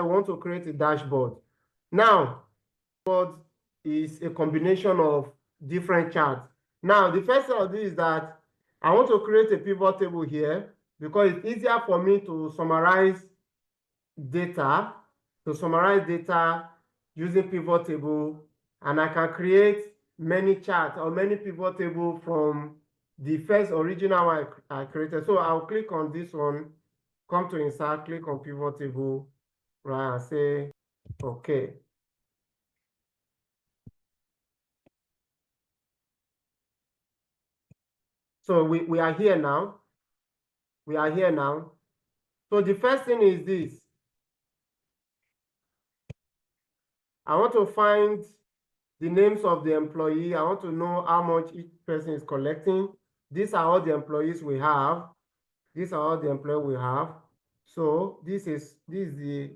I want to create a dashboard. Now, dashboard is a combination of different charts. Now, the first thing I'll do is that I want to create a pivot table here because it's easier for me to summarize data, using pivot table, and I can create many charts or many pivot table from the first original one I created. So I'll click on this one, come to insert, click on pivot table, right, and say, okay. So we are here now. We are here now. So the first thing is this. I want to find the names of the employee. I want to know how much each person is collecting. These are all the employees we have. These are all the employees we have. So this is the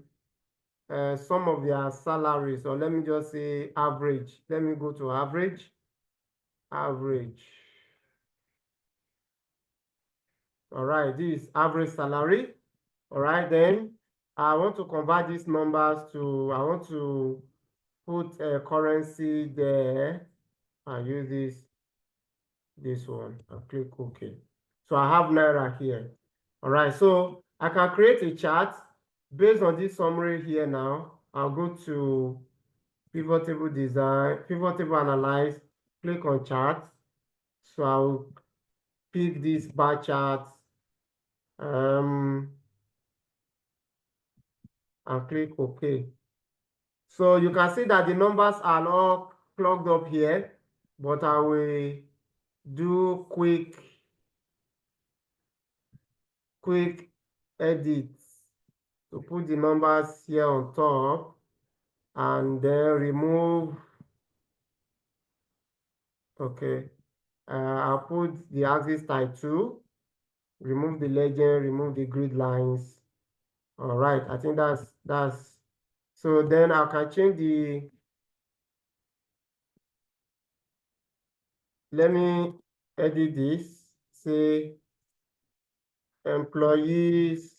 sum of their salaries. So let me just say average. Let me go to average. Average. All right, this is average salary. All right, then I want to convert these numbers to, I want to put a currency there and use this one and click OK. So I have Naira here. All right, so I can create a chart based on this summary here now. I'll go to pivot table design, pivot table analyze, click on charts. So I'll pick this bar chart and click OK. So you can see that the numbers are not plugged up here, but I will do quick edits to put the numbers here on top and then remove. Okay, I'll put the axis type 2, remove the legend, remove the grid lines. All right, I think that's so. Then I can change the, let me edit this, say employees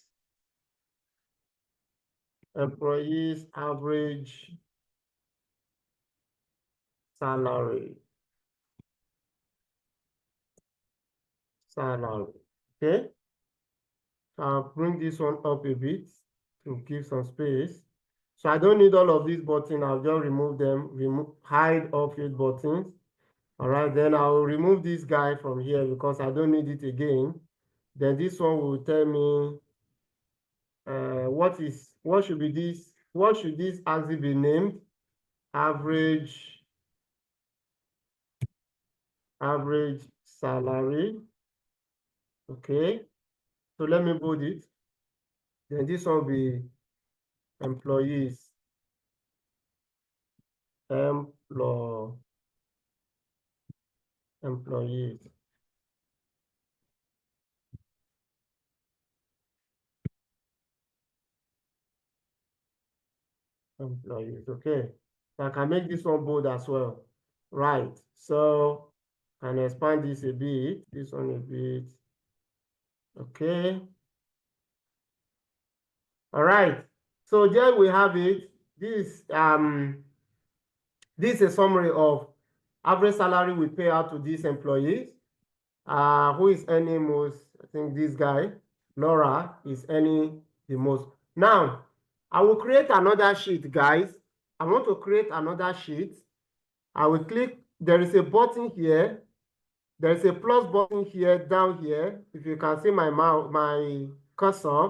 average salary. Okay, I'll bring this one up a bit to give some space. So I don't need all of these buttons. I'll just remove them, hide all field buttons. All right, then I'll remove this guy from here because I don't need it again. Then this one will tell me what should this axis be named? Average salary. Okay, so let me bold it. Then this one will be employees. Employees. Okay, so I can make this one bold as well. Right, so I can expand this a bit, this one a bit. Okay. All right, so there we have it. This is a summary of average salary we pay out to these employees. Who is earning most? I think this guy, Laura, is earning the most. Now, I will create another sheet, guys. I want to create another sheet. I will click, there is a button here. There is a plus button here, down here. If you can see my cursor.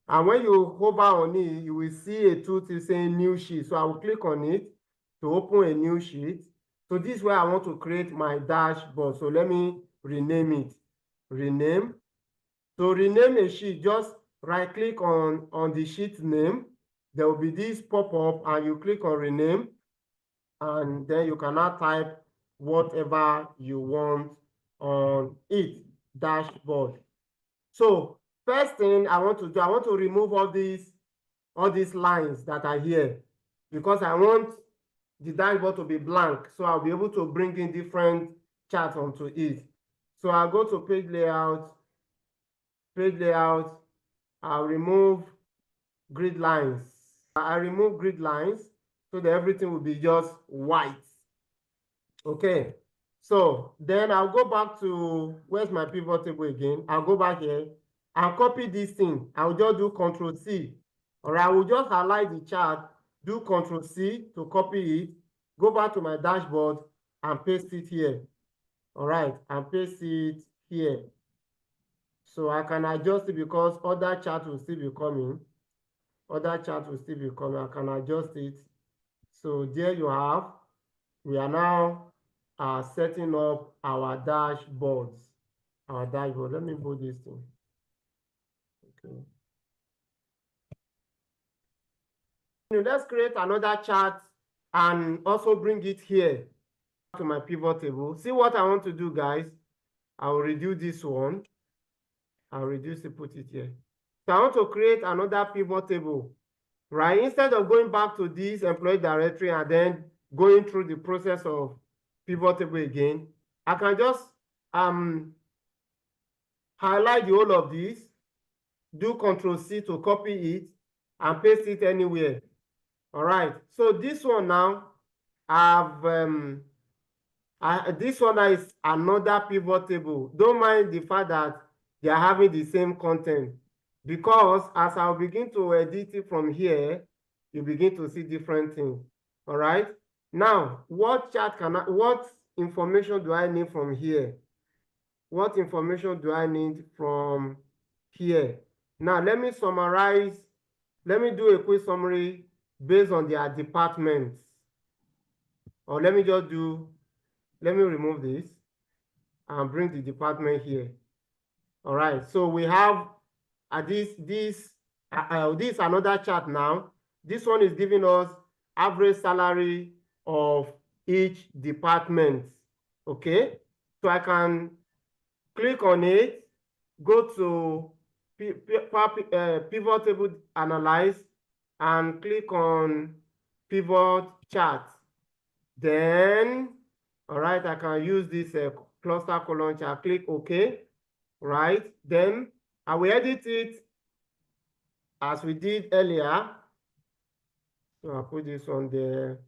And when you hover on it, you will see a tooltip saying new sheet. So I will click on it to open a new sheet. So this is where I want to create my dashboard. So let me rename it. Rename. To rename a sheet, just right click on the sheet name. There will be this pop-up and you click on rename. And then you can now type whatever you want on it, dashboard. So first thing I want to do, I want to remove all these lines that are here because I want the dashboard to be blank. So I'll be able to bring in different charts onto it. So I'll go to page layout, I'll remove grid lines. I remove grid lines so that everything will be just white. Okay, so then I'll go back to, where's my pivot table again? I'll go back here and copy this thing. I'll just do Ctrl+C, or I will just highlight the chart, do Ctrl+C to copy it, go back to my dashboard and paste it here. All right, and paste it here. So I can adjust it because other chart will still be coming. Other chart will still be coming. I can adjust it. So there you have. We are now setting up our dashboards. Our dashboard. Let me put this thing. Okay. Let's create another chart and also bring it here to my pivot table. See what I want to do, guys. I will reduce this one. I'll reduce it, put it here. So I want to create another pivot table, right? Instead of going back to this employee directory and then going through the process of pivot table again, I can just highlight the whole of this, do Ctrl+C to copy it and paste it anywhere. All right. So this one now, this one is another pivot table. Don't mind the fact that they are having the same content, because as I'll begin to edit it from here, you begin to see different things. All right. Now, what information do I need from here? What information do I need from here? Now, let me summarize. Let me do a quick summary based on their departments. Or let me remove this and bring the department here. All right, so we have this is another chart now. This one is giving us average salary of each department. Okay, so I can click on it, go to pivot table analyze, and click on pivot chart. Then, all right, I can use this cluster column chart. Click OK. Right. Then I will edit it as we did earlier. So I'll put this on there.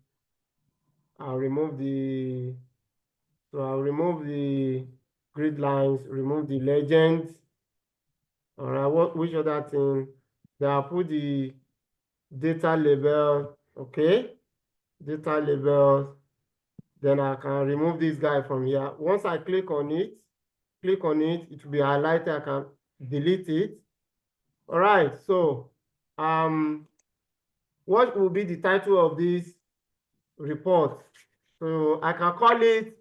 I'll remove the grid lines, remove the legends. All right, which other thing? Then I'll put the data label, okay? Data labels. Then I can remove this guy from here. Once I click on it, it will be highlighted. I can delete it. All right, so what will be the title of this report? So I can call it,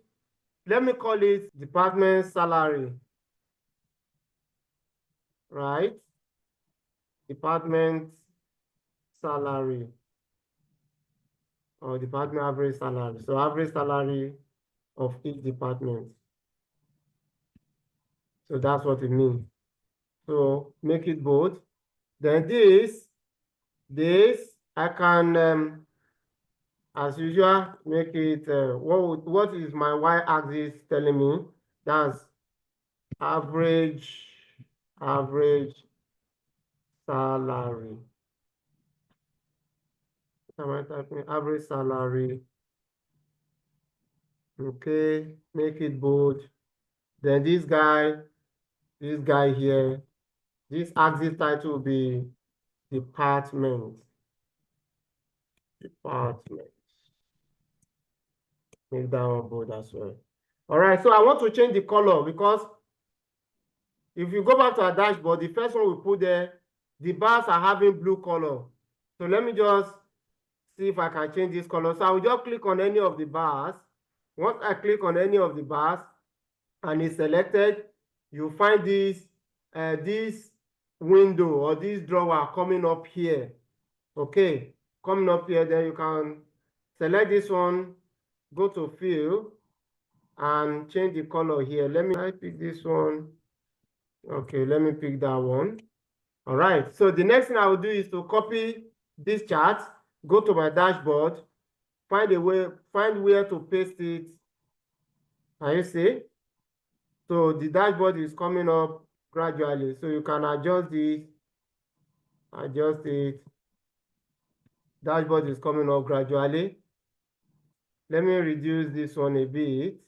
let me call it department salary. Right? Department salary or department average salary. So average salary of each department. So that's what it means. So make it bold. Then this I can, as usual, make it, what is my y-axis telling me? That's average salary. Am I typing average salary? Okay, make it bold. Then this guy here, this axis title will be department. Make that one bold as well. All right, so I want to change the color because if you go back to our dashboard, the first one we put there, the bars are having blue color. So let me just see if I can change this color. So I will just click on any of the bars. Once I click on any of the bars and it's selected, you find this window or this drawer coming up here. Okay, coming up here, then you can select this one, go to fill and change the color here. Let me pick this one. Okay, let me pick that one. All right, so the next thing I will do is to copy this chart, go to my dashboard, find where to paste it. Can you see? So the dashboard is coming up gradually. So you can adjust this, adjust it. Dashboard is coming up gradually. Let me reduce this one a bit.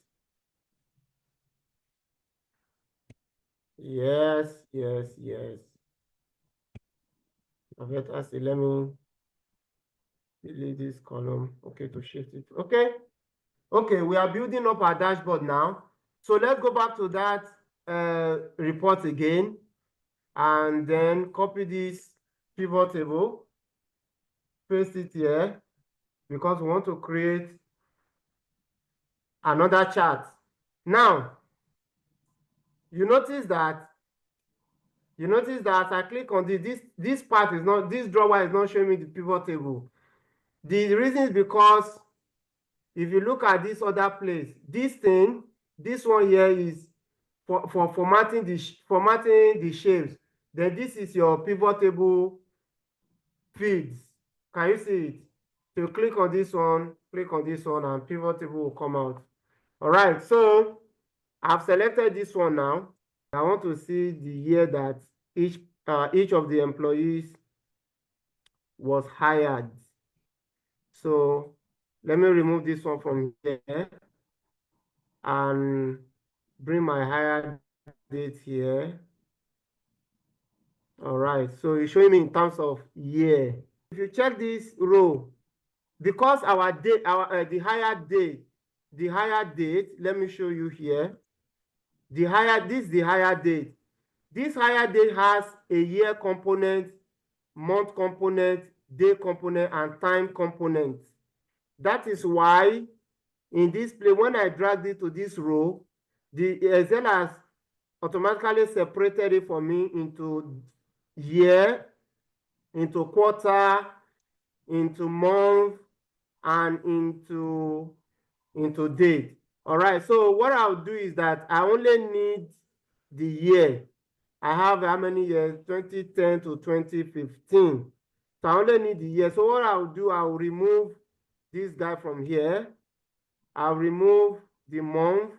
Yes. Let me delete this column. Okay, to shift it. Okay, we are building up our dashboard now. So let's go back to that report again, and then copy this pivot table, paste it here, because we want to create another chart. Now, you notice that I click on this part is not, this drawer is not showing me the pivot table. The reason is because if you look at this other place, this one here is for formatting the shapes. Then this is your pivot table feeds. Can you see it? So click on this one, and pivot table will come out. All right, so I've selected this one now. I want to see the year that each of the employees was hired. So let me remove this one from here and bring my hire date here. All right, so it's showing me in terms of year. If you check this row, because our date, the hire date, let me show you here. This is the hire date. This hire date has a year component, month component, day component, and time component. That is why in this place, when I drag it to this row, the Excel has automatically separated it for me into year, into quarter, into month, and into date. All right, so what I'll do is that I only need the year. I have how many years? 2010 to 2015. So I only need the year. So what I'll do, I'll remove this guy from here. I'll remove the month.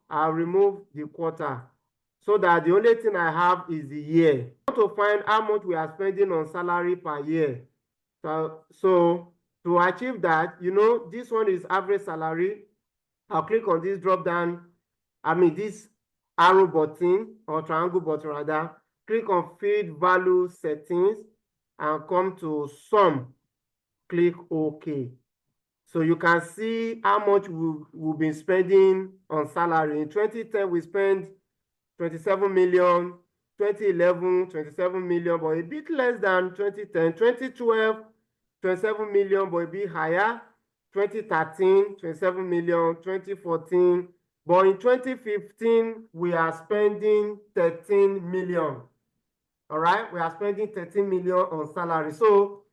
I'll remove the quarter, so that the only thing I have is the year. I want to find how much we are spending on salary per year. So to achieve that, this one is average salary. I'll click on this drop down, this arrow button, or triangle button rather. Click on field value settings and come to sum. Click OK. So you can see how much we've been spending on salary. In 2010, we spent 27 million. 2011, 27 million, but a bit less than 2010. 2012, 27 million, but a bit higher. 2013, 27 million. 2014, but in 2015, we are spending 13 million. All right, we are spending 13 million on salary. So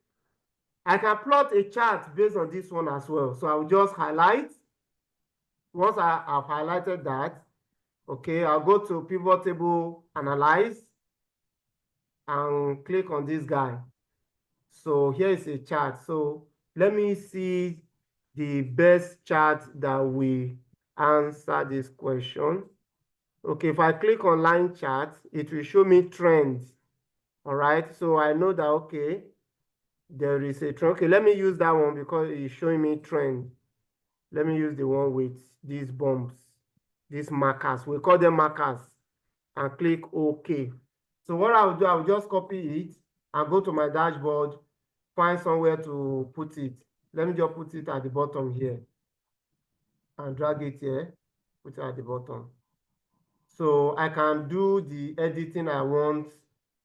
I can plot a chart based on this one as well. So I'll just highlight. Once I've highlighted that, okay, I'll go to pivot table, analyze, and click on this guy. So here is a chart. So let me see the best chart that will answer this question. Okay, if I click on line chart, it will show me trends. All right, so I know that, okay, there is a trend. Okay, let me use that one because it's showing me trend. Let me use the one with these bumps, these markers. We call them markers, and click OK. So what I'll do, I'll just copy it and go to my dashboard, find somewhere to put it. Let me just put it at the bottom here and drag it here, put it at the bottom. So I can do the editing I want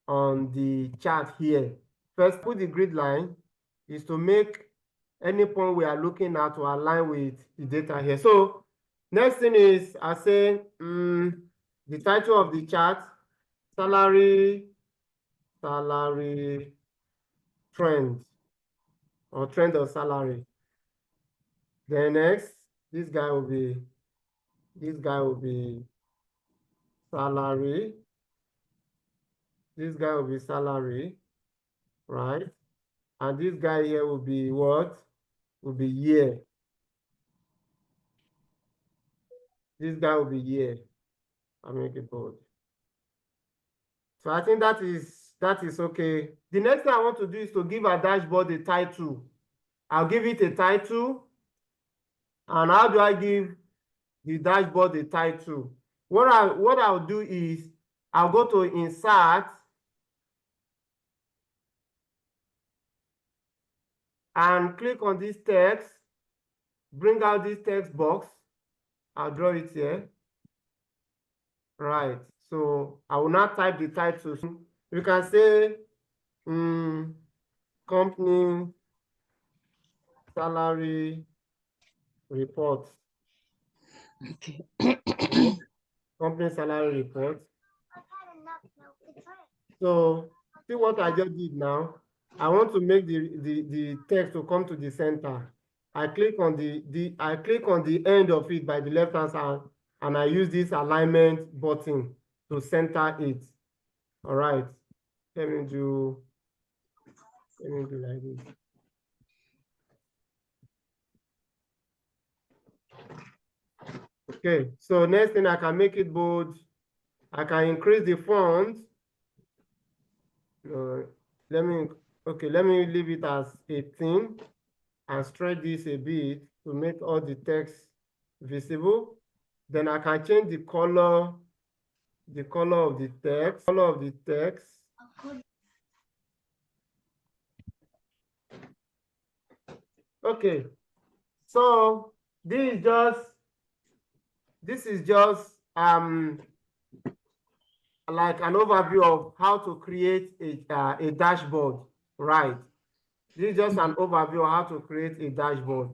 on the chart here. First, put the grid line is to make any point we are looking at to align with the data here. So next thing is I say the title of the chart, salary trend, or trend of salary. Then next, this guy will be salary. This guy will be salary, right? And this guy here will be what? Will be year. This guy will be year. I'll make it bold. So I think that is That is okay. The next thing I want to do is to give our dashboard a title. I'll give it a title. And how do I give the dashboard a title? What I'll do is I'll go to insert and click on this text, bring out this text box. I'll draw it here. Right. So I will not type the title. You can say company salary report. Okay. Right? Company salary report. So see what I just did now. I want to make the text to come to the center. I click on the end of it by the left hand side, and I use this alignment button to center it. All right. Let me do like this. Okay, so next thing, I can make it bold. I can increase the font. Let me leave it as 18 and stretch this a bit to make all the text visible. Then I can change the color of the text. Okay, so this is just like an overview of how to create a dashboard, right? This is just an overview of how to create a dashboard.